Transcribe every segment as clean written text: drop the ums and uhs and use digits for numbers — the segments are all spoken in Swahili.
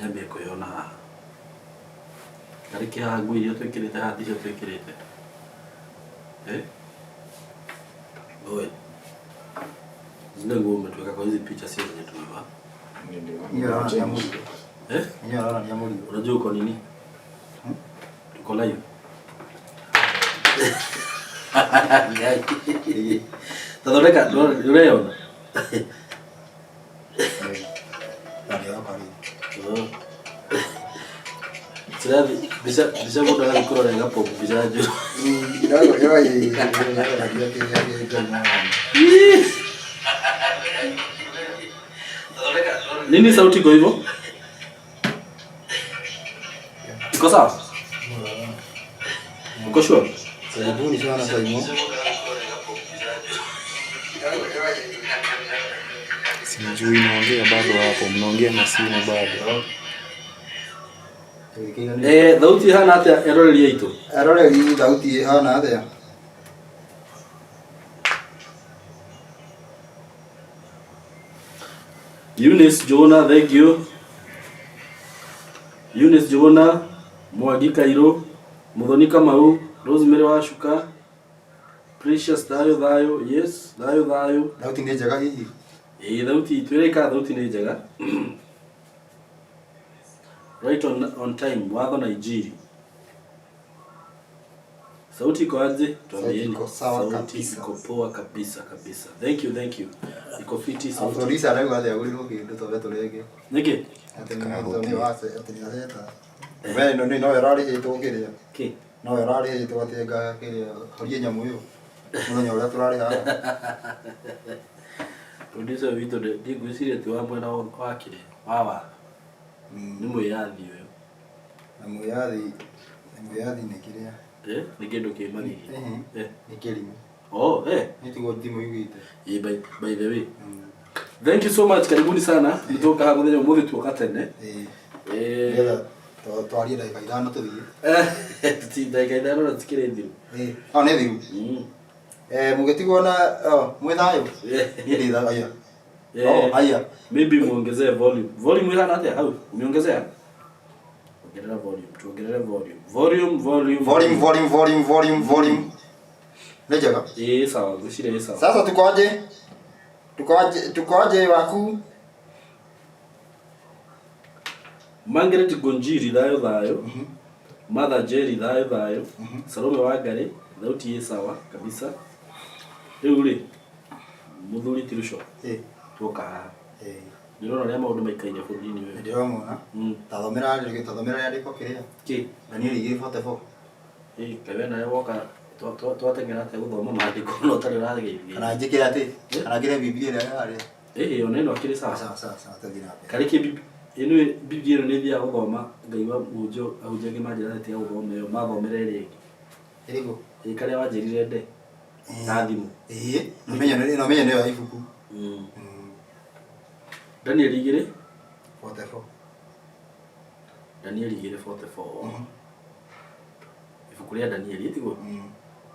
nyambie kuyona haha kariki haha ngui iria twikirite haha ticio twikirite oe zile nguo umetweka kwa hizi picha sio zenye tumevaa. Unajua uko nini? Uko live. Tadoreka leo. Sirabi bisa muda lagi kurang ngapo bisa aja. Nini sauti iko hivyo? Iko sawa? Uko sure? Karibuni sana Saimo. Sijui naongea bado hapo, mnaongea na simu bado. Thauti hana atia eroreri yaitu. Eroreri thauti hana atia. Eunice Jona, thank you. Eunice Jona, Mwangi Kairo, Muthoni Kamau, Rosemary Washuka, Precious Dayo, yes, Dayo. Thauti ni njega hihi. Thauti twireka thauti ni njega. Right on time, watho na ijiri. Sauti iko aje? Tuambieni. Sauti iko poa kabisa. Thank you. Iko fiti sauti. Autorisa leo hadi aguliro kindu tobe turege. Niki? Ateni wase ateniareta. Wewe no erari hitu ngiria. Ki? No erari hitu atenga kiria. Horie nyamu yo. Muthenya uria turari haha. Producer witu ndi gwiciria ti wa mwena wa kire. Wawa. Ni muyathi uyu. Na muyathi ni kiria. Ni kindu ki mani. Ni kirimu. Ni tigo thimu yugite. By the way. Thank you so much, karibuni sana. Nitoka hapo ndio muthi tuoka tene. Ngetha twarie ndagika ithano tuthie. Ti ndagika ithano na tikire thiru. Ne thiru. Mugetigwo na mwithayo. Ndi tha aya. Aya. Maybe muongezee volume. Volume ina hata au umeongezea? Ongerera volume. Tuongerere volume. Nejaga? Sawa, gushire sawa. Sasa tukoaje waku? Margaret Gonjiri thayo. Mother Jerry thayo. Salome Wangari thauti sawa kabisa. Riu ri muthuri Tirusho. Tuoka haha. Ndirona ria maundu maikaine bururi-ini wewe. Ndirona. Tathomera andiko kiria. Ki? Daniel 44. Kawe na woka twatengera te guthoma maandiko no tari rageithia. Kana njikira ati? Kana ngire Biblia ria yari. Oneno akiri sawa. Sawa tathina. Kariki inu Biblia ni thia guthoma Ngai wa munjo ahunjagie manjira ati ya guthoma yo mathomere ri. Irigo. Karia wanjirire nde. Na thimu. Nomenya ni ya ibuku. Daniel 2:44. 44. Daniel 2:44. Ibuku ria Daniel itigo.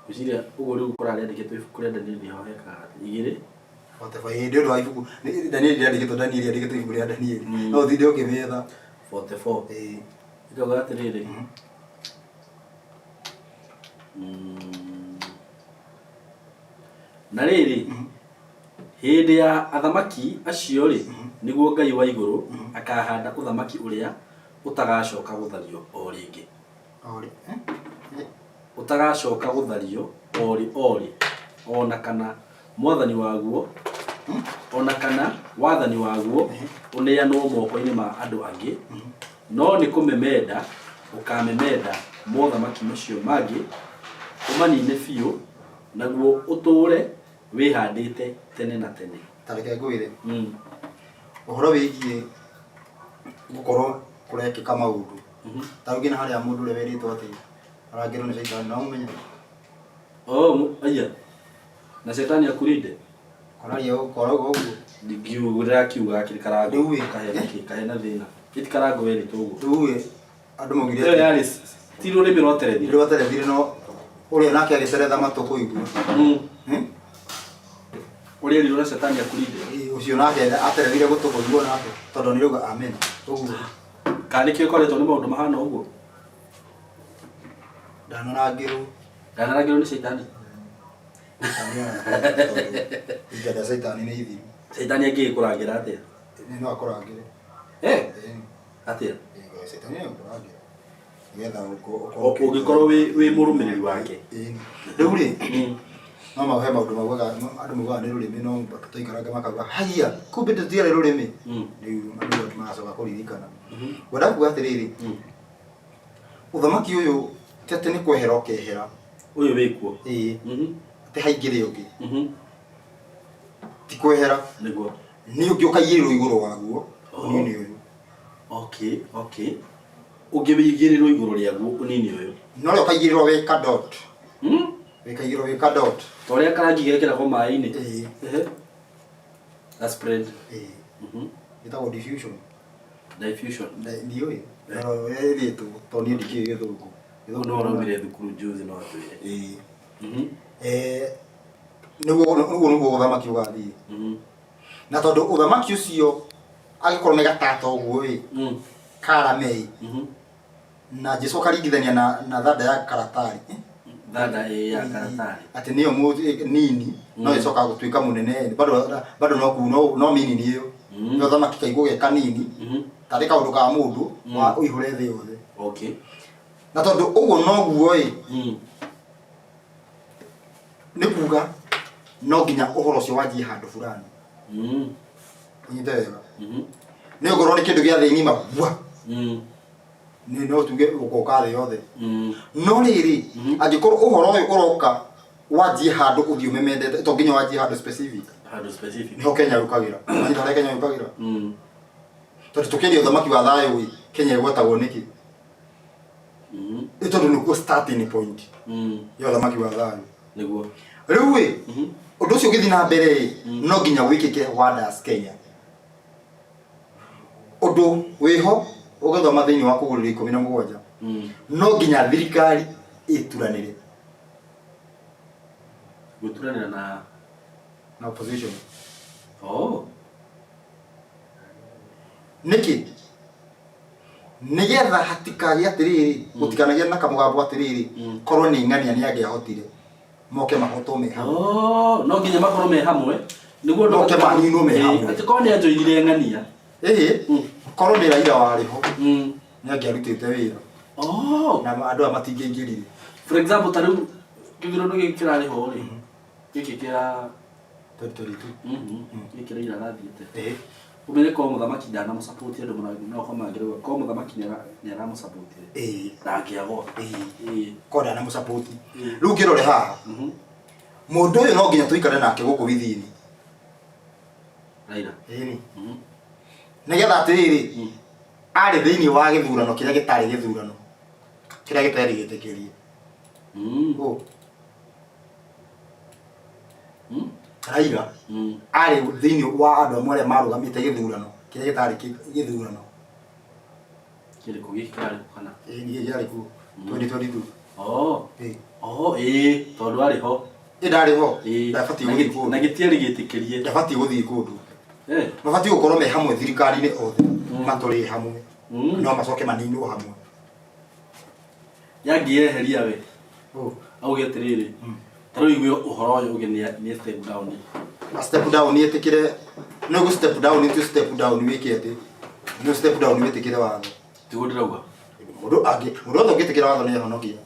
Uciria ugo riu kurari andikitwo ibuku ria Daniel ni ho heka 2. 44 ndio ndo ibuku. Daniel andikitwo ibuku ria Daniel. No thinde ukimetha 44. Itoga atiriri. Na riri hindi ya athamaki acio ri niguo Ngai wa iguru akahanda uthamaki uria utagacoka guthario o ringi. Utagacoka guthario ori ona kana mwathani waguo uneanwo moko-ini ma andu angi no ni kumemenda ukamemenda mothamaki macio mangi umanine biu naguo uture wihandite tene na tene. Tareke ngwire uhoro wigie gukorwo kurekeka maundu taugina haria mundu ule weritwo ati arangirwo ni shaitani no umenya. Aya na shetani akurinde konaria ukoro gugu ndigiura kiuga akiri karango kahena thina itikarango weri tugu tuwe andu mogire yari tiro ri miroterethire no uri nake agiceretha matuko igua uri riro na shetani akurinde ucio nake aterethire gutuko igua nake tondu ni ruga amen tugu Kani kio koretwo ni maundu mahana uguo. Ndanarangirwo ni shaitani. Ingada shaitani ni ithiru. Shaitani angikurangira atia? Ni no akurangire. Atia? Shaitani ni akurangire. Getha ugikorwo wi murumiriri wake. Riu ri no mahe maundu maugaga andu mugaga ni rurimi no batoikaranga makauga haiya kumbe tutiare rurimi. Riu andu macoka kuririkana. Wenda kuga atiriri. Uthamaki uyu tete ni kwehera ukehera. Uyu wikuo. Te haingire ungi. Ti kwehera. Niguo. Ni ungi ukaigirirwo iguru waguo. Unini uyu. Okay. Ungiwigirirwo iguru riaguo unini uyu. No rio ukaigirirwo we kadot. Wikaigirwo we kadot. Toria karangi gekiragwo mai-ini. That's spread. Itagwo diffusion. Diffusion. Ni uyu. No rito to ni ndiki githungu. No ũraumire thukuru juzi no atwire. Niguo uthamaki ugathii. Na tondu uthamaki ucio agikorwo ni gatata uguo wi Karamei na Jesu karingithania na thanda ya karatari. Thanda ya karatari ati niyo nini no icoka gutuika munene bado no mini niyo no uthamaki kaigwo ge kanini tari kaundu ka mundu wa uihure thi yothe. Okay. Na tondu uguo no guo ni kuga no nginya uhoro cio wanjie handu fulani. Nyitega. Ni ngorwo ni kindu gia thi ngima bua. Ni no tuge ukoka thi yothe. No riri angikorwo uhoro uyu uroka wanjie handu uthio memendete to nginya wanjie handu specific. Ni Kenya yukagira. Ni thare Kenya yukagira. Tondu tukiria uthamaki wa thayo Kenya igwetagwo niki. Ito ndio starting point. Yo uthamaki wa thayo. Niguo. Riu undu ucio githi na mbere no nginya wikike wonders Kenya. Undu wiho ugathoma thiini wa kugurira 17 no nginya thirikari ituranire guturanira na opposition. Niki nigetha hatikagi atiriri gutikanagia na kamugambo atiriri korwo ni ngania ni angiahotire moke mahoto me hamwe. No nginya makorwo me hamwe niguo moke manino me hamwe ati ko ni anjoirire ngania korwo ni Raila wariho ni angiarutite wira na andu amatingingirire. For example tariu kithurano gikirari ho ri giki kia 2022 gikira ira rathiite umire ko muthamaki ndana musupport andu no ko mangirwa ko muthamaki ni ara musupport ndakiago ko ndana musupport riu kirore haha mundu uyu no nginya tuikare nake guku withini Raila nigetha atiriri ari thiini wa githurano kiria gitari githurano kiria gitari gitikirie Raila ari thiini wa andu amwe marugamite githurano kiria gitari githurano kile kugikari kana ni gitari ku 2022 tondu ari ho ndari ho ndafati guthii kundu na gitiari gitikirie ndafati guthii kundu mabati gukorwo me hamwe thirikari-ini othe maturi hamwe no macoke maninwo hamwe yangieheria we auge atiriri taro igwe uhoro uyu uge ni step down etikire no go step down into step down wikete no step down wetikire watho tigundirauga mundu othe ngitikira watho ni honokia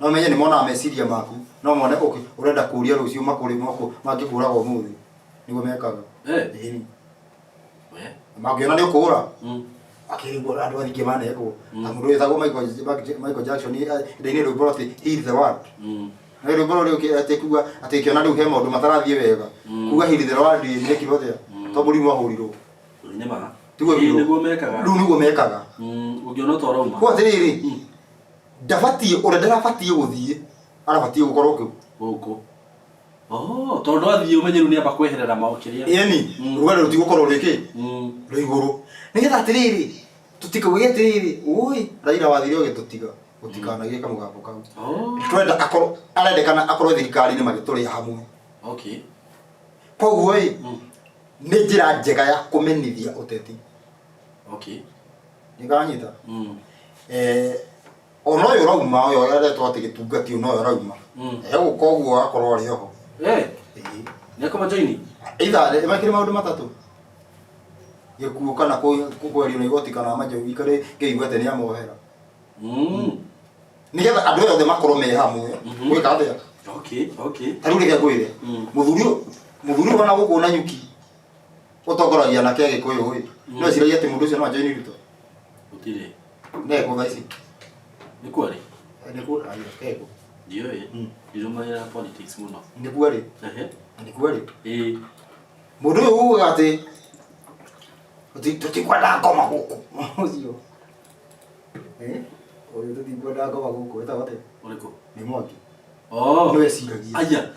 no menye ni mona meciria maku no mone urenda kuria rucio makuri moko mangikuraga umuthi niguo mekaga magiona ni ukura akirigwo andu athingi manekwo na mundu withagwo Michael Jackson inde-ini rwimbo ati heal the world na rwimbo rwio atikuga ati kiona riu he maundu matarathie wega kuga heal the world ni kirothia to murimu ahurirwo nyama niguo mekaga ungiona to rauma kwa atiriri ndabati ndarabatie guthie arabatie gukorwo guku tondu athii umenyeru ni amba kweherera maokiria yani rugano rutigukorwo riki ruiguru nigetha atiriri tutikauge atiriri ui Raila wathire ugitutiga utikanagie kamugambo kau twenda akorwo arendekana akorwo thirikari-ini magituria hamwe koguo ni njira njega ya kumenithia uteti Nikanyita. Ono yo rauma yo yale twate gitungati ono yo rauma. Gukoguo akorwo ari ho. Ni akoma joini. Either makire maundu matatu. Gikuo kana kugwerio ni igoti kana majo ikare ngeigwete ni amohera. Nigetha andu othe makorwo me hamwe gwika atia. Okay. Tariu reke ngwire. Muthuri wana guku na nyuki. Utongoragia na kege Gikuyu wi. No ciragia ati mundu ucio no joini Ruto. Utire. Ne ko thaici. Ni kwari? Ni ko ayo kego. Ndio ndirumanya politics muno. Ni kwari? Ni kwari? Mundu uyu ati tutikwenda ngoma guku. Ucio. Oyo tutikwenda ngoma guku eta wate. Uriko? Ni Mwangi. Niwe ciragia. Aya.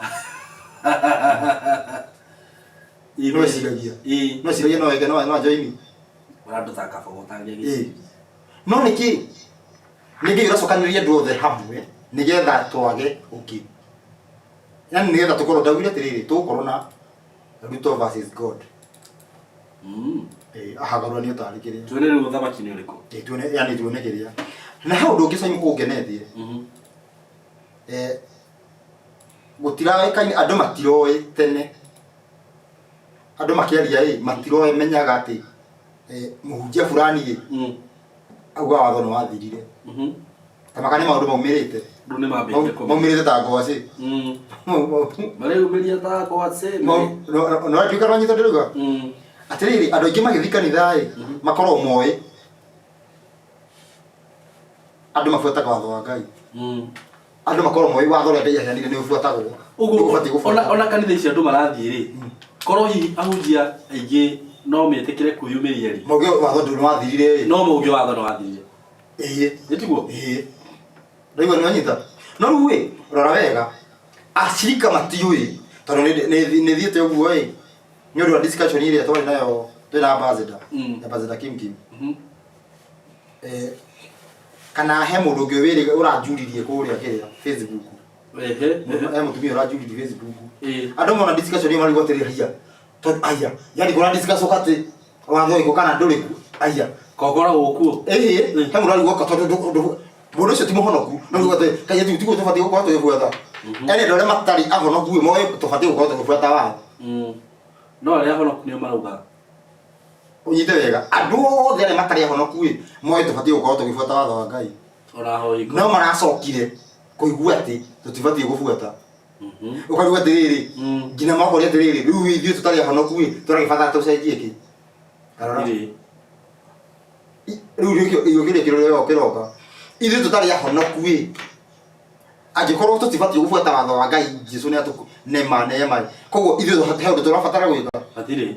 Niwe ciragia. No ciragia no ege no joini. Warando taka fogo tangia. No niki uracokanĩrĩria andũ othe hamwe nigetha twage ũki. Yani nigetha tukorwo ndawire atĩrĩrĩ tũkorwo na Ruto versus God. Ahagarũranio tarĩ kĩrĩa. Tuone rĩu ũthamaki nĩ ũrĩkũ? Tuone kĩrĩa. Na he ũndũ ũngĩ Simon ũngenetie. Gũtiragaikaine andũ matiroĩ tene. Andũ makĩaria matiroĩ menyaga atĩ mũhunjia fulani auga watho nĩ wathirire. Kama kana maũndũ maumĩrĩte. Ndu nĩ mambĩte kũmenya. Maumĩrĩte ta ngwacĩ. Mareumiria ta ngwacĩ. No atuĩka no nyita ndĩruga. Atĩrĩrĩ andũ aingĩ magĩthiĩ kanitha makorwo moĩ. Andũ mabuataga watho wa Ngai. Andũ makorwo moĩ watho ũrĩa Ngai aheanire nĩ ũbuatagwo. Ũguo ona kanitha icio andũ marathiĩ rĩ. Korwo hihi ahunjia aingĩ no metĩkĩre kwĩyumĩria rĩ. Mauge watho ndũ nĩ wathirire. No mauge watho nĩ wathirire. Nĩtiguo? Ndaigua nĩ wanyita. No rĩu rora wega. Acirika matiũĩ tondũ nĩ thiĩte ũguo nĩ ũndũ wa discussion ĩrĩa twarĩ nayo twĩna ambassador Kim. Kana he mũndũ ũngĩ wĩrĩ ũranjuririe kũrĩa kĩrĩa Facebook. He mũtumia ũranjuririe Facebook. Andũ mona discussion ĩyo marigwo atĩrĩrĩ hiya. Tondũ aya yani kũra discuss ũkatĩ watho ĩko kana ndũrĩ ku aya kokoragwo kuo. He mũndũ arigwo tondũ mũndũ ũcio ti mũhonoku no gũte kaje tiguo tũbatiĩ gũkorwo tũgĩbuata. Yani andũ arĩa matarĩ ahonoku moĩ tũbatiĩ gũkorwo tũgĩbuata watho. No arĩa ahonoku nĩo marauga. Unyite wega andũ othe arĩa matarĩ ahonoku moĩ tũbatiĩ gũkorwo tũgĩbuata watho wa Ngai. Ona hoi. No maracokire kũigua atĩ tũtibatiĩ gũbuata. Ũkaigua atĩrĩrĩ nginya makoria atĩrĩrĩ rĩu ithuĩ tũtarĩ ahonoku tũragĩbatara tũcenjie kĩ. Rĩu igũkĩrĩa kĩrĩa kĩroka ithuĩ tũtarĩ ahonoku angĩkorwo tũtibatiĩ gũbuata watho wa Ngai Jesũ nĩ nema koguo ithuĩ he ũndũ tũrabatara gwĩka. Hatirĩ.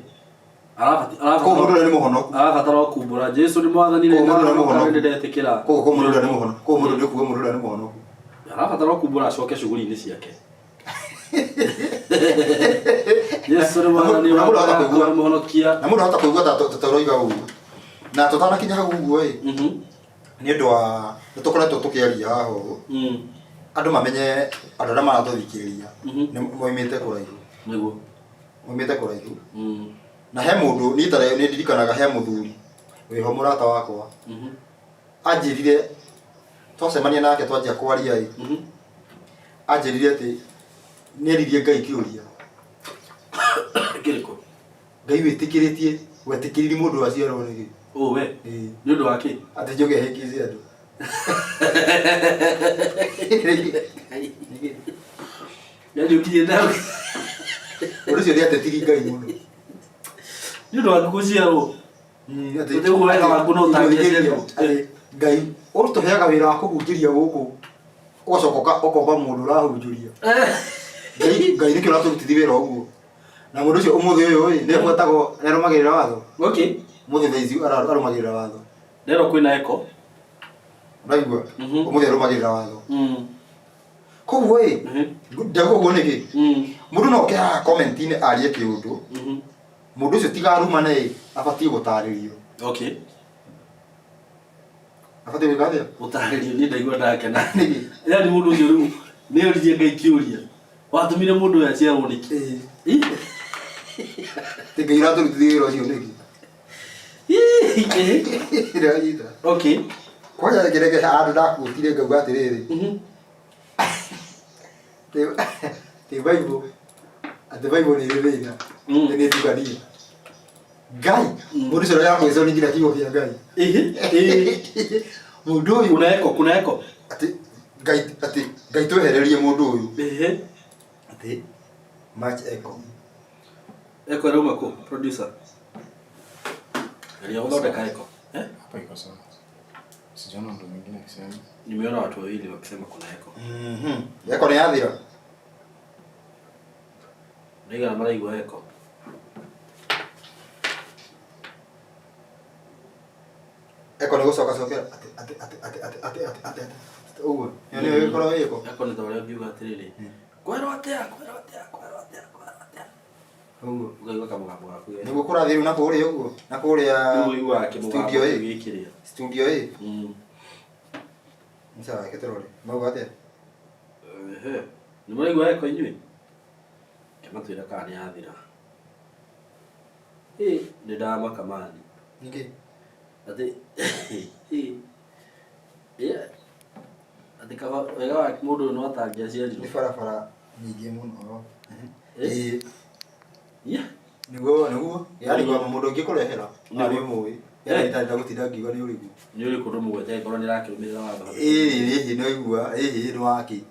Koguo mũndũ ũrĩa nĩ mũhonoku. Arabatara kumbũra Jesũ nĩ mwathanire na ndetĩkĩra. Koguo mũndũ ũrĩa nĩ mũhonoku. Koguo mũndũ ũrĩa mũndũ ũrĩa nĩ mũhonoku. Arabatara kumbũra acoke cuguri-inĩ ciake. Jesũ nĩ mwathanire na mũhonokia. Na mũndũ ahota kũigua ta tũtaroiga ũguo. Na tũtanakinya hau ũguo nĩ ũndũ wa nĩtũkoretwo tũkĩaria haha ũguo. Andũ mamenye andũ arĩa maratũthikĩrĩria moimĩte kũraihu. Nĩguo. Moimĩte kũraihu. Na he mũndũ niĩ nĩ ndirikanaga he mũthuri wĩho mũrata wakwa. Anjĩrire twacemania nake twanjia kwaria anjĩrire atĩ nĩeririe Ngai kĩũria. Kĩrĩkũ? Ngai wĩtĩkĩrĩtie wetĩkĩriri mũndũ aciarwo nĩkĩ? We. Nĩ ũndũ wa kĩ? Atĩ njoge hĩngĩce andũ. Yaani ukienda ũndũ ũcio nĩ atetiri Ngai mũno. Nĩ ũndũ wa gũciarwo. Ũtego wega waku no ũtangĩciarwo. Ngai ũtũheaga wĩra wa kũhunjĩria gũkũ ũgacoka ũkomba mũndũ ũrahunjĩria. Ngai nĩkĩo ũratũrutithia wĩra ũguo. Na mũndũ ũcio ũmũthĩ ũyũ nĩ abuatagwo nĩ arũmagĩrĩra watho. Okay. Mũthĩ thaa ici arũmagĩrĩra watho. Lero kwĩna eko. Ndaigua ũmũthĩ arũmagĩrĩra watho. Koguo ndagwo ũguo nĩkĩ? Mũndũ no oke comment-inĩ arie kĩũndũ. Mũndũ ũcio tiga aruma abatiĩ gũtarĩrio. Okay. Abatiĩ gwĩka atĩa? Gũtarĩrio niĩ ndaigua ndakena. Yaani mũndũ ũcio rĩu nĩ oririe Ngai kĩũria. Watũmire mũndũ ũyũ aciarwo nĩkĩ? Ti Ngai ũratũrutithia wĩra ũcio nĩkĩ? Ira. Okay. Kwanja gerege handu ndakutire ngauga atiriri. Te Bible. Ate Bible ni rĩrĩra. Nĩ ndugania. Ngai, mũndũ ũcio ya mwĩco nĩ nginya kiugo kĩa Ngai. Mũndũ ũyũ kuna eko. Ngai twehererie mũndũ ũyũ. Ati match eko. Eko rauma ko producer. Ndio unaona eko. Hapa iko sawa. Sijaona mtu mwingine akisema. Nimeona watu wawili wakisema kuna eko. Eko ni yathira. Ndio na mara igwa eko. Eko ni gucoka cokera ati. Uguo. Nĩ ĩkorwo ĩko. Eko nĩ tawara biuga atiriri. Kwero atia. Uguo. Ugaigua kamugambo gaku. Nĩguo kũrathiĩ na kũrĩa ũguo. Na kũrĩa uguo wake mugambo gĩkĩrĩa. Studio ĩ. Sawa, keterole. Mau atia. Nĩ maraigua eko inyuĩ. Kama twĩra kana nĩ yathira. Nĩ ndamaka mani. Nĩkĩ? Ati ati kawa wega wa mũndũ no atangĩaciarirwo. Nĩ barabara nyingĩ mũno. Nĩguo. Yaani kwa mũndũ ũngĩ kũrehera. Na nĩ mũĩ. Yaani ĩtanda gũtinda ngiuga nĩ ũrĩgu. Nĩ ũrĩkũ ndũmũgwete korwo nĩ rakĩrũmĩrĩra watho. Nĩ igua. Nĩ waki.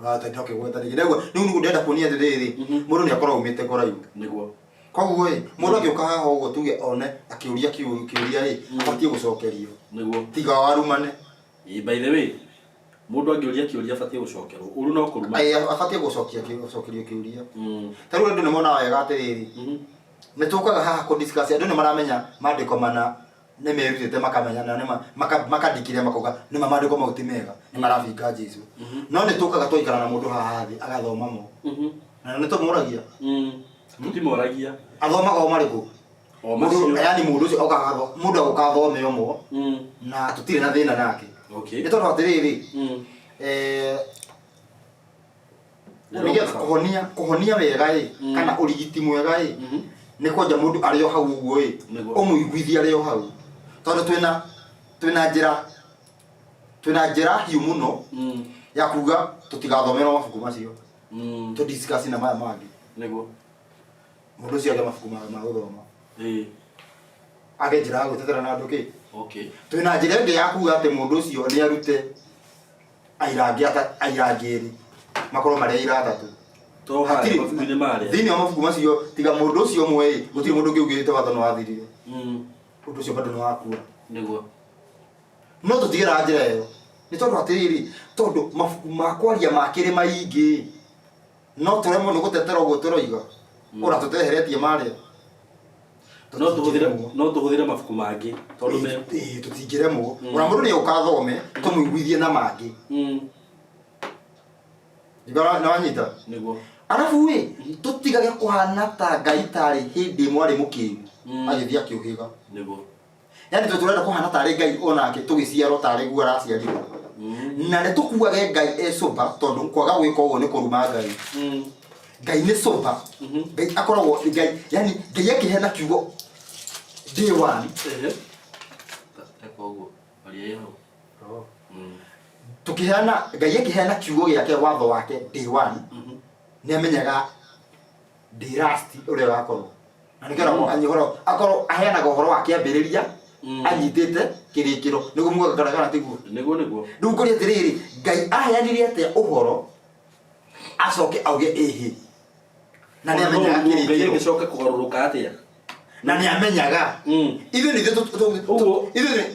Watenda kĩgweta nĩguo. Rĩu nĩguo ndenda kuonia atĩrĩrĩ. Mũndũ nĩ akorwo umĩte kũraihu. Nĩguo. Koguo mũndũ agĩũka haha ũguo tuge one akĩũria kĩũria abatie gũcokerio. Nĩguo. Tiga warumane. By the way, mũndũ angĩũria kĩũria abatie gũcokerwo. Ũru no kũruma. Abatie gũcokerio kĩũria. Ta rĩu andũ nĩ mona wega atĩrĩrĩ. Nĩ tũkaga haha kũ discuss andũ nĩ maramenya maandĩko mana nĩ merutĩte makamenya na nĩ makandĩkire makoga nĩ maandĩko mau ti mega nĩ marabinga Jesũ. No nĩ tũkaga twaikara na mũndũ haha thĩ agathoma mo. Na nĩ tũmũragia. Tũtimoragia. Athomaga o marĩkũ? O macio. Yaani mũndũ ũcio okaga mũndũ agokathome omo. Na tũtirĩ na thĩna nake. Okay. Nĩ tondũ atĩrĩrĩ. Kũhonia wega kana ũrigiti mwega nĩ kwanja mũndũ arĩ o hau ũguo ũmũiguithia arĩ o hau. Tondũ twĩna njĩra hiũ mũno ya kuga tũtigathomera mabuku macio. Tu discuss na maya mangĩ. Nĩguo. Mũndũ ũcio agĩa mabuku ma gũthoma. Age njĩra ya gwĩtetera na andũ kĩ. Okay. Twĩna njĩra ĩngĩ ya kuga atĩ mũndũ ũcio nĩ arute airangĩri makorwo marĩ aira atatũ. Mabuku-inĩ marĩa. Thĩinĩ wa mabuku macio tiga mũndũ ũcio ũmwe gũtirĩ mũndũ ũngĩ ugĩte watho nĩ wathirire. Ũndũ ũcio bado nĩ wakua. Nĩguo. No tũtigĩra njĩra ĩyo. Nĩ tondũ atĩrĩrĩ, tondũ mabuku ma kwaria makĩrĩ maingĩ. No tũremwo nĩ gũtetera ũguo tũroiga. Ũra tũteheretie marĩa. No tũhũthĩre mabuku mangĩ tondũ tũtingĩremwo. Ona mũndũ nĩ ũkathome tũmũiguithie na mangĩ. Igora na wanyita. Nĩguo. Arabu tũtigage kũhana ta Ngai tarĩ hĩndĩ mwarĩ mũkĩru agĩthiĩ akĩũhĩga. Nĩguo. Yaani tũrenda kũhana tarĩ Ngai onake tũgĩciarwo tarĩ guo araciarirwo. Na nĩ tũkuage Ngai soba tondũ kwaga gwĩka ũguo nĩ kũruma Ngai. Ngai nĩ soba. Ngai akoragwo Ngai, yaani Ngai akĩheana kiugo day one. Koguo bali yao. Tukiheana Ngai akĩheana kiugo gĩake watho wake day one. Nĩ amenyaga day last ũrĩa gakorwo. Na nĩ kĩramo anyihoro akorwo aheanaga ũhoro wa kĩambĩrĩria anyitĩte kĩrĩkĩro nĩguo mũgagaragara tiguo. Nĩguo. Rĩu kũrĩ atĩrĩrĩ Ngai aheanire atĩa ũhoro acoke auge ĩhĩ. Na nĩ amenyaga kĩrĩkĩro. Ngai agĩcoka kũgarũrũka atĩa. Na nĩ amenyaga. Ithuĩ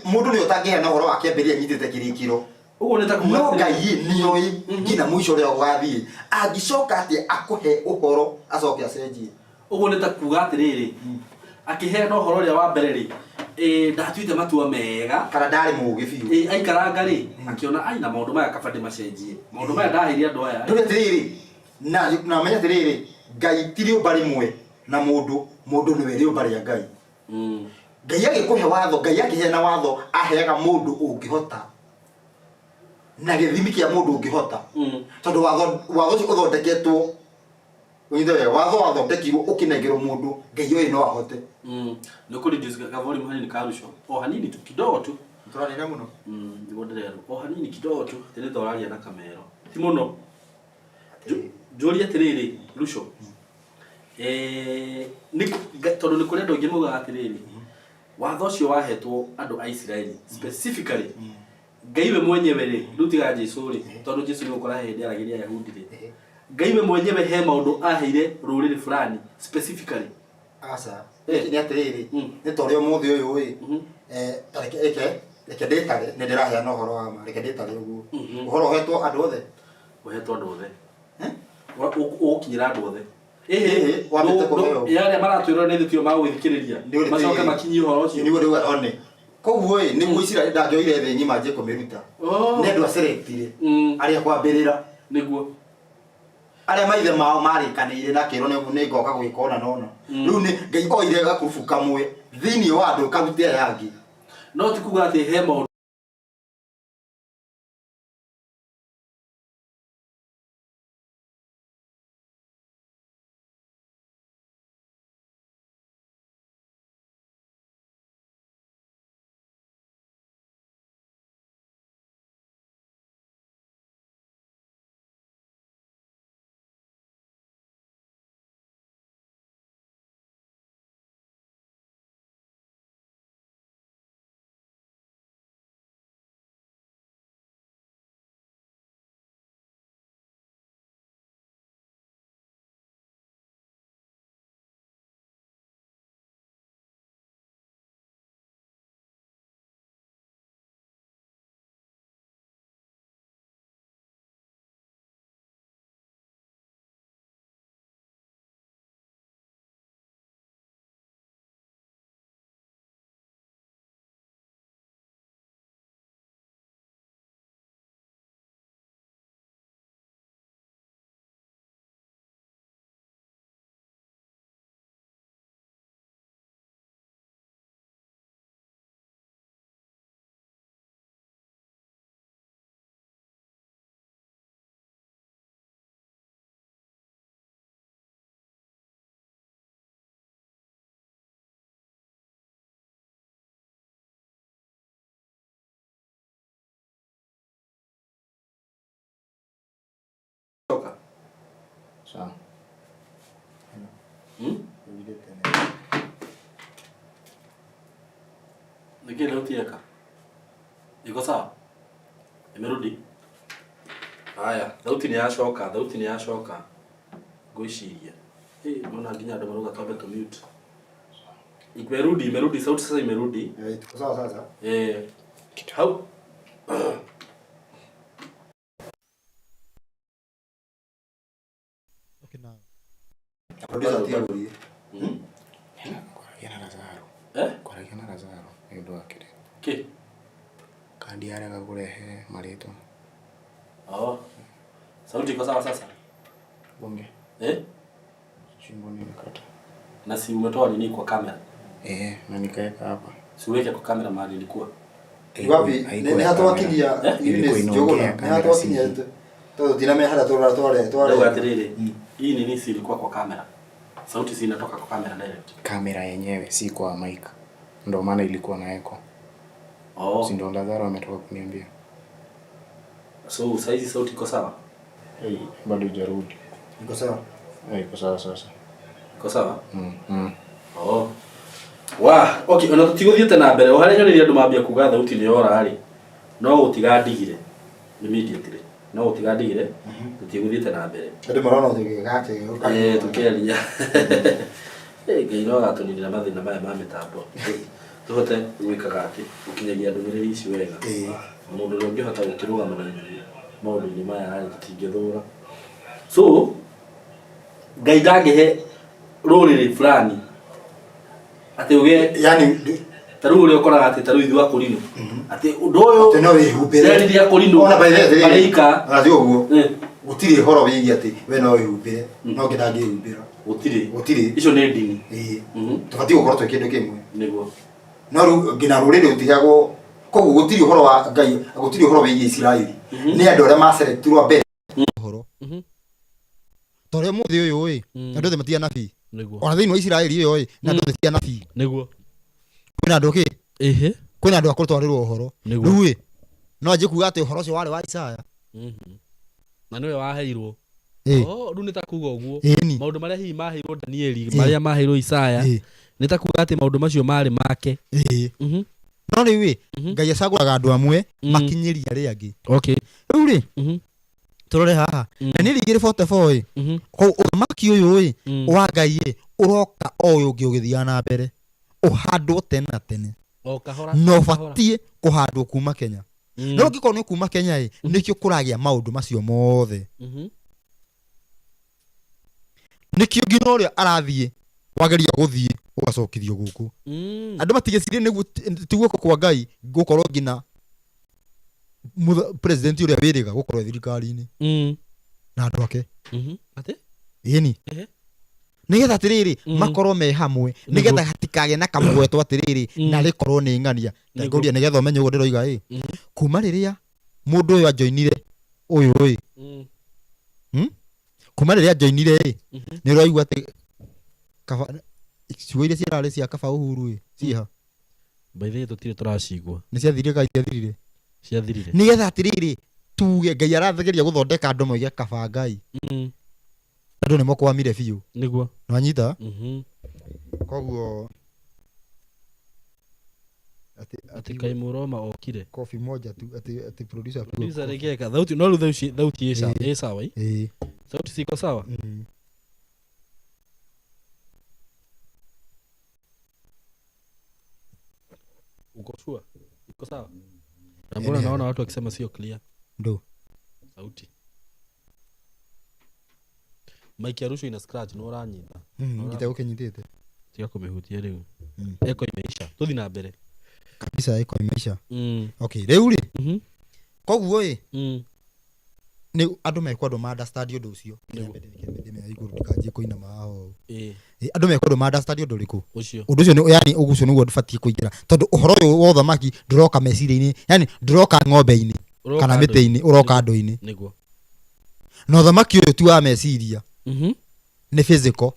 mũndũ nĩ ũtangĩheana ũhoro wa kĩambĩrĩria anyitĩte kĩrĩkĩro. Ũguo nĩ ta kuuga no Ngai nĩoĩ nginya mũico ũrĩa ũgathiĩ. Angĩcoka atĩa akũhe ũhoro acoke acenjie. Ũguo nĩ ta kuuga atĩrĩrĩ akĩheana ũhoro ũrĩa wa mbere rĩ ndatuĩte matua mega kana ndarĩ mũũgĩ biũ. Aikaranga rĩ akĩona ai na maũndũ maya kabande macenjie. Maũndũ maya ndaheire andũ aya. Ndũrĩ atĩrĩrĩ na menya atĩrĩrĩ Ngai ti rĩũmba rĩmwe na mũndũ nĩwe rĩũmba rĩa Ngai. Ngai agĩkũhe watho, Ngai akĩheana watho aheaga mũndũ ũngĩhota na gĩthimi kĩa mũndũ ũngĩhota. Tondũ watho ũcio ũthondeketwo Unyithe watho athondekirwo ukinengerwo mundu ngai oyi no ahote. Niko reduce volume hanini karusho. O hanini tu kidogo tu. Turarira muno. Ndigonderero. O hanini kidogo tu. Tene toraria na kamera. Ti muno. Joli atiriri rusho. Tondu ni kuri andu angi mugaga atiriri. Watho ucio wahetwo andu a Israeli specifically. Ngai we mwenyewe ri rutiga Jesu ri tondu Jesu ni ukora hindi aragiria Yahudi ri. Ngai we mwenyewe he maundu aheire ruriri fulani specifically. Asa. Ni atiriri. Ni tori umuthi uyu ri. Reke nditare ni ndirahea no horo wa ma reke nditare uguo. Uhoro hetwo andu othe. Uhetwo andu othe. Ukinyira andu othe. Yale maratwirwo ni thitio ma gwithikiriria. Macoke makinyi uhoro ucio. Ni guri one. Koguo ni Muisiraeli ndangioire thi ngima nje kumiruta. Ni andu acerektire. Aria kwambirira niguo. Aria maithe mao marikanire na kiro ni ngoka gwikona nono. Riu ni ngai oire gakurubu kamwe thini wa andu karuti aya yangi. No tikuga ati he maundu toka. Sawa. Nikile utieka. Iko sawa? Imerudi? Haya, sauti ni yashoka. Ngwiciria. Mbona nginya andu maruga twambe tu mute. Imerudi, sauti sasa imerudi. Iko sawa sasa. Hau. Okay now. Producer tiaguri. Yana Lazaro. Kwa yana Lazaro. Ndio akire. Ke. Kandi arega kurehe marito. Sauti iko sawa sasa? Bonge. Chimbo ni mkata. Na si umetoa nini kwa kamera? Na nikaeka hapa. Siweke kwa kamera mahali ilikuwa. Wapi? Ni hata wakilia Ines Jogona. Ni hata wakilia todo diname hada tore. Atiriri. Hii nini si ilikuwa kwa kamera. Sauti si inatoka kwa kamera direct. Kamera yenyewe si kwa mic. Ndio maana ilikuwa na echo. Si ndio Lazaro ametoka kuniambia. So saizi sauti iko sawa? Bado hujarudi. Iko sawa. Iko sawa sasa. Iko sawa? Okay, ona tutiguthiete na mbere. Ohari nyoni andu mambia kuga thauti ni ora ari. No utigandigire immediately. No utigandigire tutiguthiete na mbere. Andu marona utigigate. Tukeria. Ngai no gatunirira mathina maya ma mitambo. Tuhote gwikaga ati ukinyagia ndumĩrĩri ici wega. Mundu ũrĩa ũngĩhota gũkĩrũgama na maũndũ-inĩ maya harĩ tũtingĩthũra. So Ngai ndangĩhe rũrĩrĩ fulani ati uge yani taru ule ukoraga ati taru ithu akorino ati undu uyu no wihumbire rĩrĩ akorino ona baithe arika arathi uguo gutiri horo wigi ati we no wihumbire no ngidangihumbira gutiri icio nĩ ndini tubati gukorwo twi kindu kimwe niguo no ru ngina ruriri utiagwo koguo gutiri horo wa Ngai gutiri horo wigi Israeli ni andu aria maselectirwo mbere Horo. tore muthi uyu oi andu the matia nabii niguo ona thiini wa Israeli iyo oi na andu matia nabii niguo kwina andu ki ehe kwina andu akutwarirwo uhoro Niguo. riu no nje kuga ati uhoro ucio wari wa Isaya na niwe waheirwo riu nĩ ta kuga ũguo maũndũ marĩa hihi maheirwo Danieli marĩa maheirwo Isaya nĩ ta kuga atĩ maũndũ macio marĩ make no rĩu Ngai acagũraga andũ amwe makinyĩria arĩa angĩ rĩu tũrore haha Danieli 2:44 kũu ũthamaki ũyũ wa Ngai ũroka o ũyũ ũngĩ ũgĩthiaga na mbere ũhandwo tene na tene no ũbatiĩ kũhandwo kuma Kenya no ũngĩkorwo nĩ kuma Kenya nĩkĩo kũragĩa maũndũ macio mothe nĩkĩo nginya ũrĩa arathiĩ wageria gũthiĩ ũgacokithio gũkũ andũ matigĩcirie nĩguo ti guoko kwa Ngai gũkorwo nginya president ũrĩa wĩrĩga gũkorwo thirikari-inĩ na andũ ake atĩ ĩni nĩgetha atĩrĩrĩ makorwo me hamwe nĩgetha hatikagĩe na kamũgwetwo atĩrĩrĩ na rĩkorwo nĩ ng'ania ngũria nĩgetha ũmenye ũguo ndĩroiga kuma rĩrĩa mũndũ ũyũ ajoinire ũyũ kuma rĩrĩa ajoinire nĩ ũraigua atĩ ciugo iria cirarĩ cia kaba Uhuru ciha by the way tũtirĩ tũracigua nĩ ciathirire kai ciathirire nĩgetha atĩrĩrĩ tuge Ngai arathegeria gũthondeka andũ moige kaba Ngai andũ nĩ mokwamire biũ nĩguo nĩ wanyita koguo ati kai Mũroma okire kofi moja tu ati producer rĩgeka thauti no rĩu thauti ĩ sawa sauti siko sawa uko sure iko sawa na mbona naona watu wakisema sio clear ndo sauti mic ya Rusho ina scratch no uranyita ngita ukenyitete tiga kumihutia riu eko imeisha tuthi na mbere kabisa eko imeisha okay riu ri koguo ni andu mekwa andu ma understand undu ucio ndime iguru ndikanjie kuina maho andu mekwa andu ma understand undu riku undu ucio ni yani ugucio niguo ndubatiĩ kuingira tondu uhoro uyu wa uthamaki nduroka meciria-ini yani nduroka ng'ombe-ini kana mĩtĩ-inĩ uroka andũ-inĩ niguo no uthamaki uyu ti wa meciria ni physical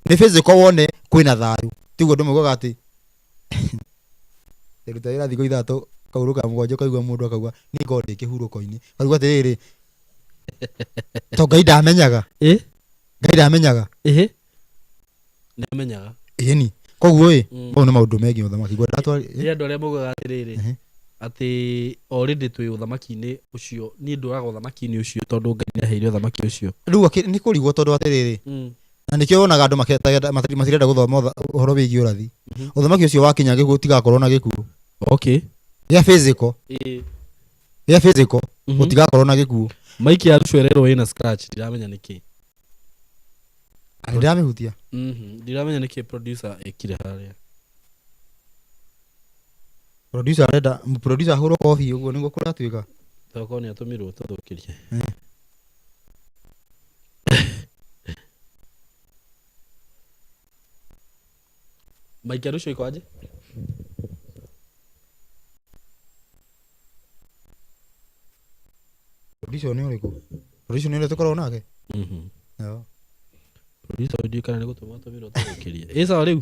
ni physical wone kwina thayu tiguo ndumugaga ati ruta ira thikũ ithatũ kauruka mũgwanja kaigua mũndũ akauga nĩ ngorĩ kĩhurũko-inĩ kaigua atĩrĩrĩ to Ngai ndamenyaga Ngai ndamenyaga nĩamenyaga ĩni koguo mau nĩ maũndũ megiĩ ũthamaki nĩ andũ arĩa maugaga atĩrĩrĩ atĩ already twĩ ũthamaki-inĩ ũcio niĩ ndũraga ũthamaki-inĩ ũcio tondũ Ngai nĩaheire ũthamaki ũcio rĩu nĩ kũrigwo tondũ atĩrĩrĩ na nĩkĩo wonaga andũ matirenda gũthoma ũhoro wĩgiĩ ũrathi ũthamaki ũcio wakinya gĩkuũ tigakorwo na gĩkuũ gĩa physical gũtigakorwo na gĩkuũ mic ya Rusho ererwo ĩna scratch ndiramenya nĩkĩ ndiramĩhutia ndiramenya nĩkĩ producer ekire harĩa producer arenda producer ahũrwo kofi ũguo nĩguo kũratuĩka toko nĩ atũmirwo tũthũkĩrie mic ya Rusho iko aje producer nĩ ũrĩkũ producer nĩ ũrĩa tũkoragwo nake producer ndio kana nĩ gũtũma tũmirwo tũthũkĩrie sawa rĩu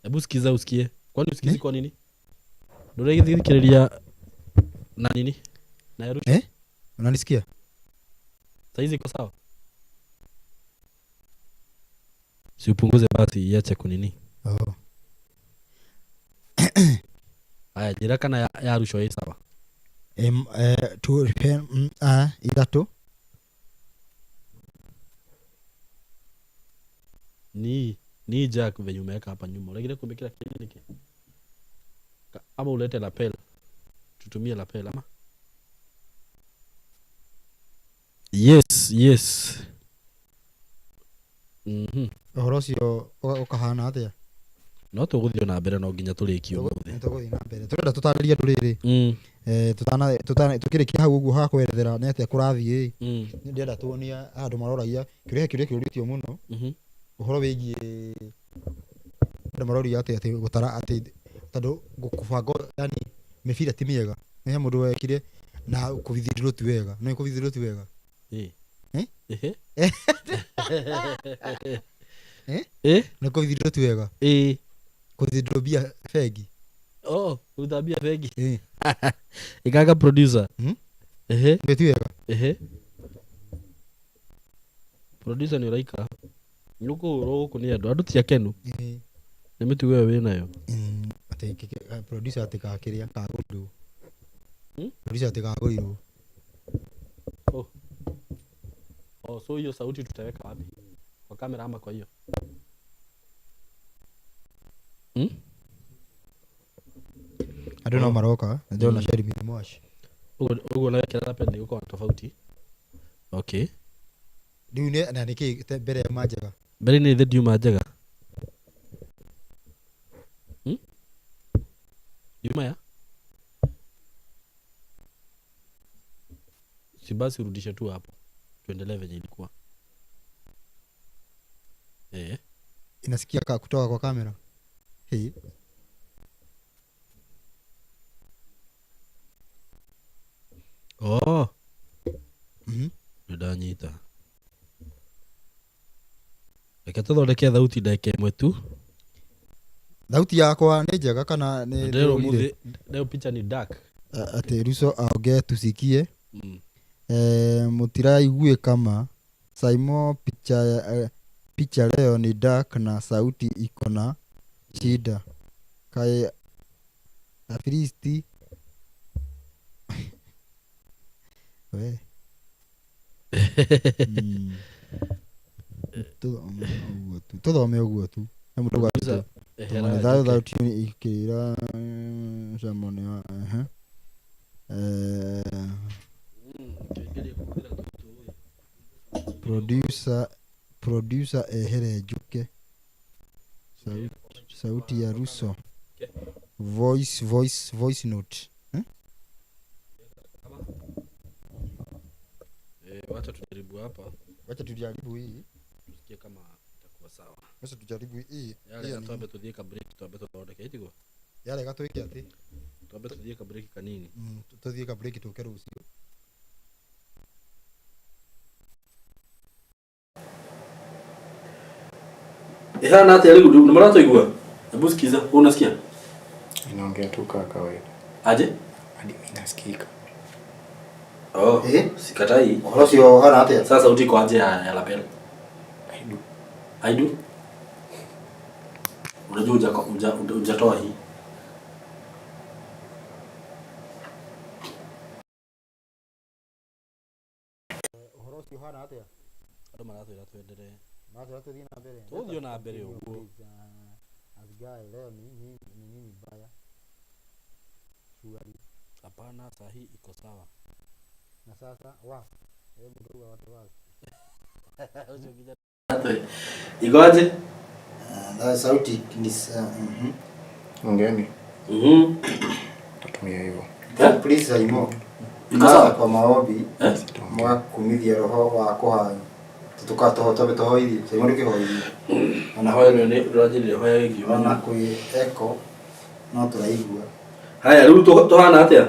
hebu sikiza usikie kwani usikizi kwa nini ndũregithikĩrĩria na nini na Rusho unanisikia saizi iko sawa si upunguze basi iache kunini haya jira kana ya Rusho ĩ sawa to repair ithatũ ni jack venye umeweka hapa nyuma ulegire kumekira kliniki ama ulete lapel tutumie lapel ama yes ũhoro ũcio ũkahana atĩa no tũgũthio na mbere no nginya tũrĩkio ũmũthĩ tũgũthio na mbere tũrenda tũtarĩrie andũ rĩrĩ tũkĩrĩkia hau ũguo ha kwerethera nĩ atĩa kũrathiĩ ndĩrenda tuonie andũ maroragia kĩũria kĩũrĩtio mũno ũhoro wĩgiĩ andũ maroria atĩ gũtara atĩ tondũ gũkũbanga yani mĩbira ti mĩega nĩ mũndũ wekire na kũbithirwo ti wega no kũbithirwo ti wega Na kũthindwo tu wega. Kũthindwo bia fegi. Kũthambia fegi. Ikaga producer. Betu wega. Producer ni uraika. Nuko roko ni andu ti akenu. Ni mitugo yo we nayo. Ate producer atikakiria kagudu. Producer atikagudu. So hiyo sauti tutaweka wapi? Kwa kamera ama kwa hiyo? I don't know Maroka. Ndio na share mimi moshi. Ugo na kila pende uko tofauti. Okay. Diune na niki mbere ya majaga. Mbere ni the majaga. Yuma ya? Si basi urudisha tu hapo. Tuendelee venye ilikuwa. Inasikia kutoka kwa kamera. Hii. Ndanyita. Reke tuthondeke thauti ndeke imwe tu. Thauti yakwa ni njega kana ni leo picha ni dark. Ate Russo aongee tusikie. Mutirai kama Saimo picha leo ni dark na sauti iko na shida. Kai Afristi we tuthome uguo tu na mundu gatuza thauti ikira jamone wa producer ehere juke sauti ya Russo voice note. Wacha tujaribu hapa. Wacha tujaribu hii. Tusikie kama itakuwa sawa. Wacha tujaribu hii. Yale tuambe tudhie ka break, tuambe tuthondeke itigo. Yale gatwike ati. Tuambe tudhie ka break kanini. Tudhie ka break tukere ucio. Ihana ati ali gudu, marato igua. Hebu sikiza, unasikia? Inaongea tu kama kawaida. Aje? Hadi mimi nasikika. Sikatai. Sio hana hata. Sasa sauti iko aje ya lapel? Aidu. Unajua hujatoa hii. Sio hana hata. Ado marato ila tuendelee. Marato dina mbele. Tudio na mbele huko. Asgai leo ni nini baya? Shughuli. Hapana, sahi iko sawa. Na sasa mdogo wa watu wao. Igoje? Na sauti ni Ongeeni. Tutumia hivyo. Please Saimo. Ikasa kwa maombi. Mwa kumithia roho wa kuhanya. Tukatohotobe tohoithi. Saimo ndike hoithi. Ana hoyo ni rajili hoyo igi. Ona kui echo no turaigua. Haya, riu tuhana atia?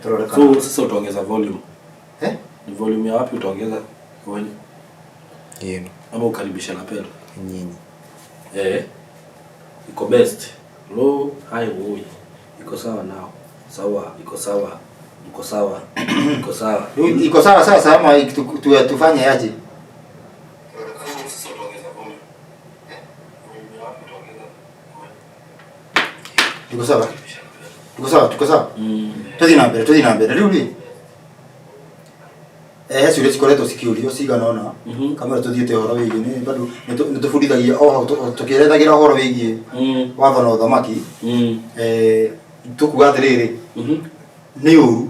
So sasa utaongeza volume. Ni volume ya wapi utaongeza? Kwani? Yenu. Ama ukaribisha lapel? Nyinyi. Iko best. Low, high, low. Iko sawa nao. Sawa, iko sawa. Iko sawa. Iko sawa. Iko sawa sasa ama tufanye aje? Sasa utaongeza volume. Iko sawa. Tuko sawa. Tuthi na mbere. Riu sio sikoleto security osiga nona. Kamera tuthiete horo wigi ni bado nitufundithagia tukiretagira horo wigi. Watho no thamaki. Tukuga atiriri. Ni uru.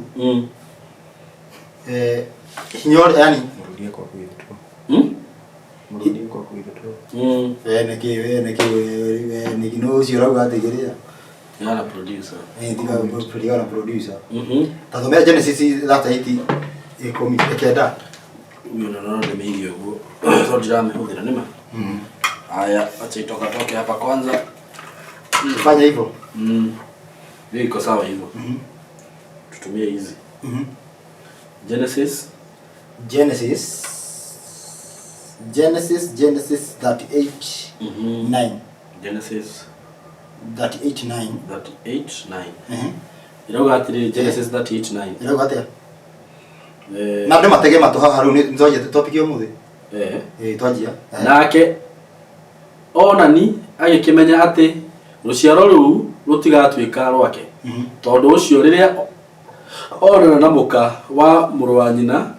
Hinyore yani Mrudie kwa kuitu. Mrudie kwa kuitu. Niki no sio rauga ategerea. Yana producer. Ndiga producer. Tathomea Genesis that 80 ikeda. Huyo ndo nimeigi huko. So drama huko nima. Haya, acha itoke hapa kwanza. Fanya hivyo. Iko sawa hivyo. Tutumie hizi. Genesis 38 9. Genesis 38 9. 9. Irauga atiri Genesis 38 9. Irauga atia? Na ndo matege matu haha riu ni nzoje topic yo muthi. Twanjia. Nake onani agikimenya ati ruciaro ru rutigatuika rwake. Tondu ucio riria onana na muka wa muru wa nyina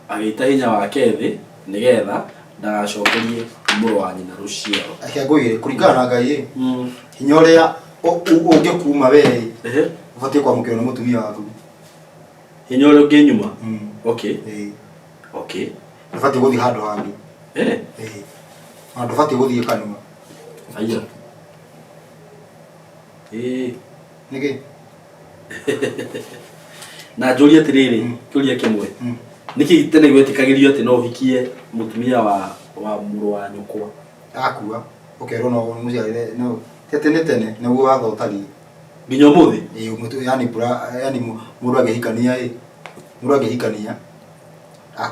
agita hinya wake thi nigetha ndagacokerie muru wa nyina ruciaro. Ake ngwire kuringana na Ngai hinya uria ungikuma we ubatie kwamukirwo ni mutumia waku. Hinya uria unginyuma. Okay. Okay. Ubatie guthii handu hangi. Handu ubatie guthii kanuma. Aya. Niki? Na njuria atiriri kiuria kimwe. Niki tene gwetikagirio ati no uhikie mutumia wa muru wa nyukwa akua ukerwo no muciarire no tene niguo watho utari nginya muthi mutu yani mundu agihikania mundu agihikania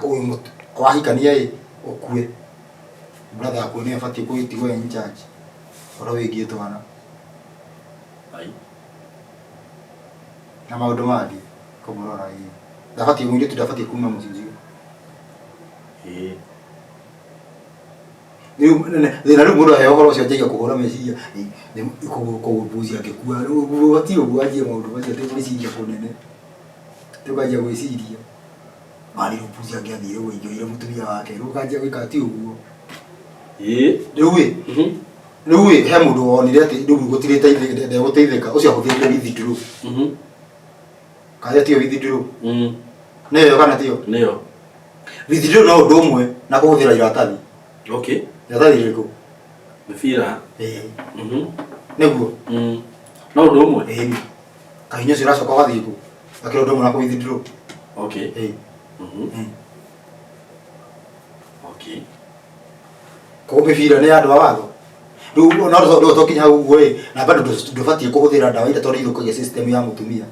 mutu wahikania ukue brother aku ni afatie kuitigwo in charge ora wigie twana ai na maundu mandi kumurora ndafatie mwiri tu ndafatie kuma mucinjio thina riu mundu aheo horo ucio anjagia kuhura meciria kugubucia ngikua riu ati uguo anjie maundu macio tigwiciria kunene tukanjia gwiciria mari rubucia ngiathire guingiire mutumia wake riu kanjia gwika ati uguo riu he mundu wonire ati riu gutiriteithika ucio ahuthirire withidro kaja tio withidro neyo kana tio neyo withidro no undu umwe na kuhuthira iratathi. Okay. Iratathi riko mifira neguo no undu umwe kahinya cio iracoka gathii ku akira undu umwe na kuwithidro. Okay. Okay. Ko mifira ni andu awatho riu no tokinya hau uguo na bado ndubatie kuhuthira ndawa ira tori ithukagia system ya mutumia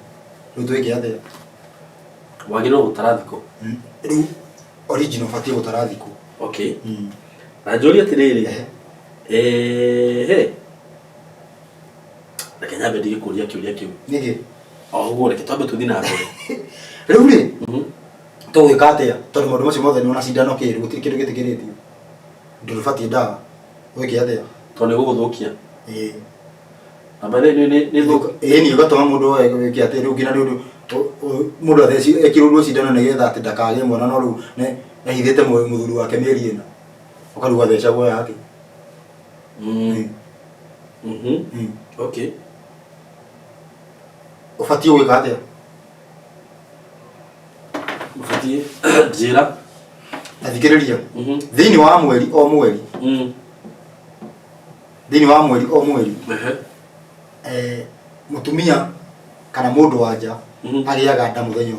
riu twike atia wagiro gutarathiko riu original batie gutarathiko. Okay. Na njuria atiriri reke nyambe ndigikuria kiuria kiu niki oguo reke twambe tuthi na mbere riu ri tugwika atia tondu maundu macio mothe ni ona cindano kiru gutiri kindu gitikiritio ndubatie ndawa wike atia tondu guguthukia na baadaye ni thuka ni ugatuma mundu wike atia riu ngina riu mundu atheci ekirwo cindano nigetha ati ndakage mwana no riu nehithite muthuri wake mieri ina ukaruga theca guo yake. Okay. Ufatie gwika atia ufatie njira athikiriria thiini wa mweri o mweri thiini wa mweri o mweri mutumia kana mundu wanja agiaga nda muthenya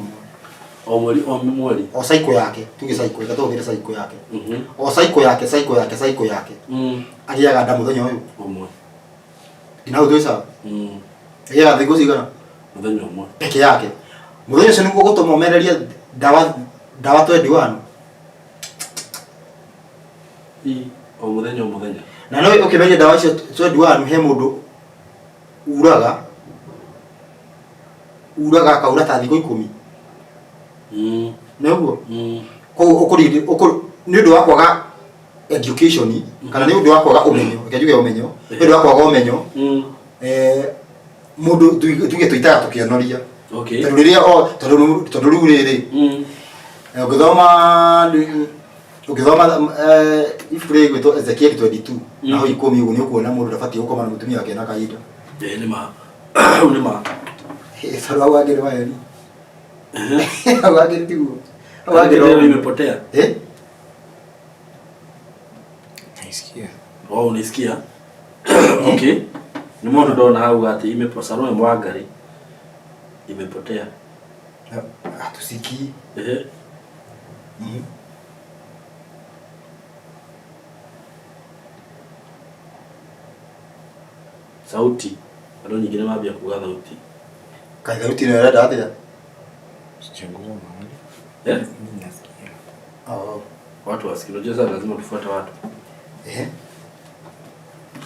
umwe o mweri o cycle yake tuge cycle gatugira cycle yake o cycle yake agiaga nda muthenya uyu umwe ngina utwe sawa agiaga thiku cigana muthenya umwe peke yake muthenya ucio niguo gutuma umereria ndawa 21 o muthenya na no ukimeria ndawa icio 21 he mundu uraga akaura ta thiku 10 neguo ko ukuri ni ndu wakwaga education kana ni ndu wakwaga umenyo ukijuge umenyo ni ndu wakwaga umenyo mundu tuge tuitaga tukionoria. Okay. Tondu riria tondu riu riri ukithoma ifure gwito Ezekiel 22 na ho 10 uguo ni ukuona mundu ndabatie gukoma na mutumia wake na kaida ni ma sala wagere wayani wagere tigu wagere imepotea naisikia unisikia okay ni mundu ndona hau ati imeposarwe mwangari imepotea atusiki sauti bado nyingine mabia kuga sauti kai sauti na rada atia sichangua mahali Nasikia. Watu wasikie. Unajua sasa lazima tufuate watu.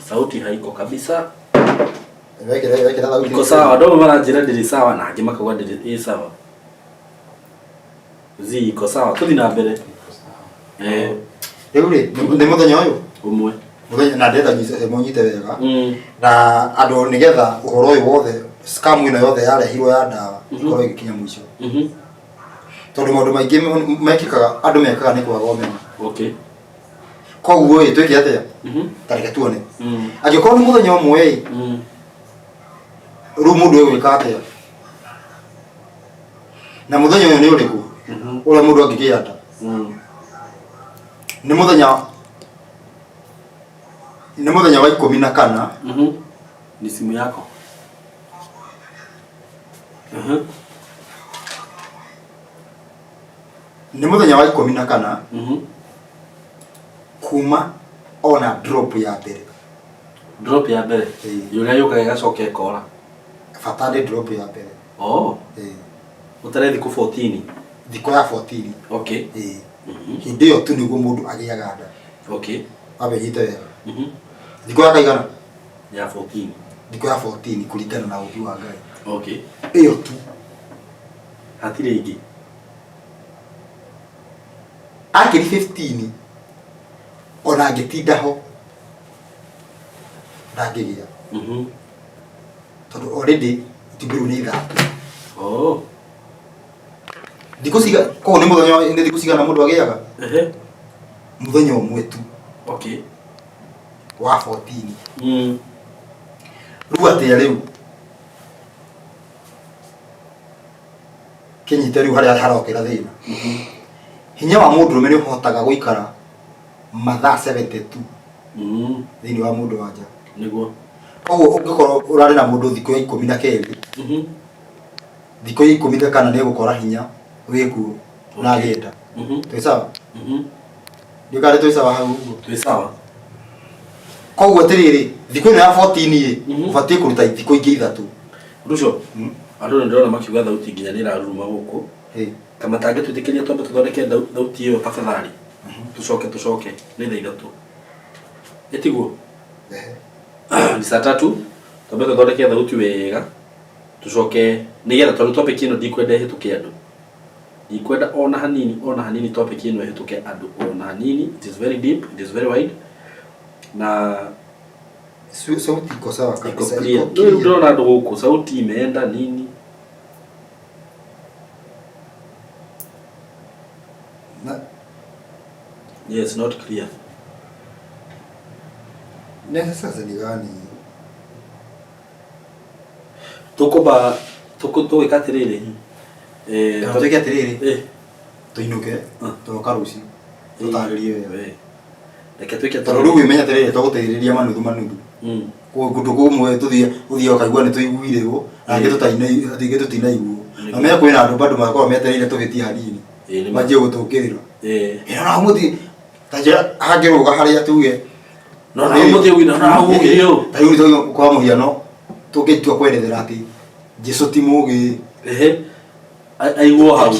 Sauti haiko kabisa. Weke sauti. Iko sawa, ndio maana njira ndiri sawa na ngimaka kwa ndiri sawa. Iko sawa, tuthi na mbere. Rĩu rĩ, nĩ mũthenya ũyũ ũmwe mũthenya na ndenda mũnyite wega na andũ nĩgetha ũhoro ũyũ wothe scam ĩno yothe yarehirwo ya ndawa ikorwo igĩkinya mũico. Tondũ maũndũ maingĩ mekĩkaga andũ mekaga nĩ kwaga ũmenyo. Koguo ĩ twĩke atĩa? Tareke tuone. Angĩkorwo nĩ mũthenya ũmwe ĩ rĩu mũndũ egwĩka atĩa? Na mũthenya ũyũ nĩ ũrĩkũ? Ũrĩa mũndũ angĩkĩanda nĩ mũthenya wa 14. Ni simu yako. Nĩ mũthenya wa 14 kuma ona drop ya mbere. Drop ya mbere. Yũrĩa yũkaga ĩgacoka ĩkora. Fatande drop ya mbere. Ũtarĩ thikũ 14. Thikũ ya 14. Okay. Hĩndĩ ĩyo tu nĩguo mũndũ agĩaga nda. Okay. Abejite wega. Thikũ ya kaigana? Ya 14. Thikũ ya 14 kũringana na ũũgĩ wa Ngai. Okay. Ĩyo tu. Hatirĩ ingĩ. Akĩri 15 ona angĩtinda ho ndangĩgĩa. Tondũ already itumbĩ rĩu nĩ ithatũ. Thikũ ciga koguo nĩ mũthenya nĩ thikũ cigana mũndũ agĩaga? Mũthenya ũmwe tu. Okay. Wa 14. Rĩu atĩa rĩu kĩnyite rĩu harĩa harokĩra thĩna. Hinya wa mũndũrũme nĩ ũhotaga gũikara mathaa 72 thĩinĩ wa mũndũ wa nja. Nĩguo. Koguo ũngĩkorwo ũrarĩ na mũndũ thikũ ya 12 thikũ ya 14 nĩ egũkora hinya wĩkuo na agenda. Twĩ sawa? Nĩ ũkarĩ twĩ sawa hau ũguo? Twĩ sawa. Koguo atĩrĩrĩ thikũ ĩno ya 14 ũbatiĩ kũruta thikũ ingĩ ithatũ. Ruco. Andũ nĩ ndĩrona makiuga thauti nginya nĩ ĩraruruma gũkũ. Kama tangĩtwĩtĩkĩria twambe tũthondeke thauti ĩyo tafadhali. Tucoke nĩ thaa ithatũ. Ĩtiguo? Ni saa 3 twambe tũthondeke thauti wega. Tucoke nĩgetha tondũ topic ĩno ndikwenda ĩhĩtũke andũ. Ndikwenda ona hanini topic ĩno ĩhĩtũke andũ ona hanini. It is very deep, it is very wide. Na sauti iko sawa kabisa. Ndio ndona andũ gũkũ sauti imeenda nini. Yes, not clear. Sasa ni gani? Tũgĩka atĩrĩrĩ. Tũgĩka atĩrĩrĩ. Tũinũke, tũroka rũciũ. Tũtarĩrie wega. Reke twĩke tondũ rĩu wĩmenya atĩrĩrĩ tũgũteithĩrĩria manuthu. Kũndũ kũmwe ũthiĩ ũkaigua nĩ tũiguirwo na angĩ tũtinaiguo. Na menya kwĩna andũ bado makorwo metereire tũgĩtie hanini. Manjie gũtũkĩrĩra. Na mũthĩ ta njĩra hangĩrũga harĩa tuge no mũthĩ wĩna na ũgĩyo. Ta rĩu tũgĩ kwa mũhiano tũngĩtua kwerethera atĩ Jesũ ti mũũgĩ. Aiguo hau.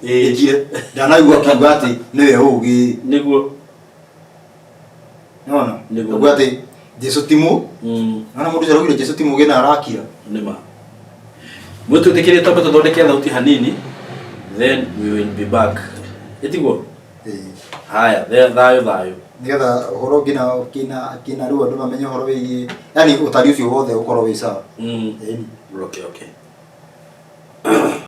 Ekire. Ndanaigua akiuga atĩ nĩwe ũũgĩ. Nĩguo. No. Nĩguo atĩ Jesũ ti mũũgĩ. Na mũndũ ũcio Jesũ ti mũũgĩ na arakira. Nĩma. Mwĩtwĩtĩkĩrie twambe tũthondeke thauti hanini. Then we will be back. Ĩtiguo? Haya, thayũ. Nĩgetha ũhoro kina rĩu andũ mamenye ũhoro wĩgiĩ yani ũtari ũcio wothe ũkorwo wĩ sawa. Okay.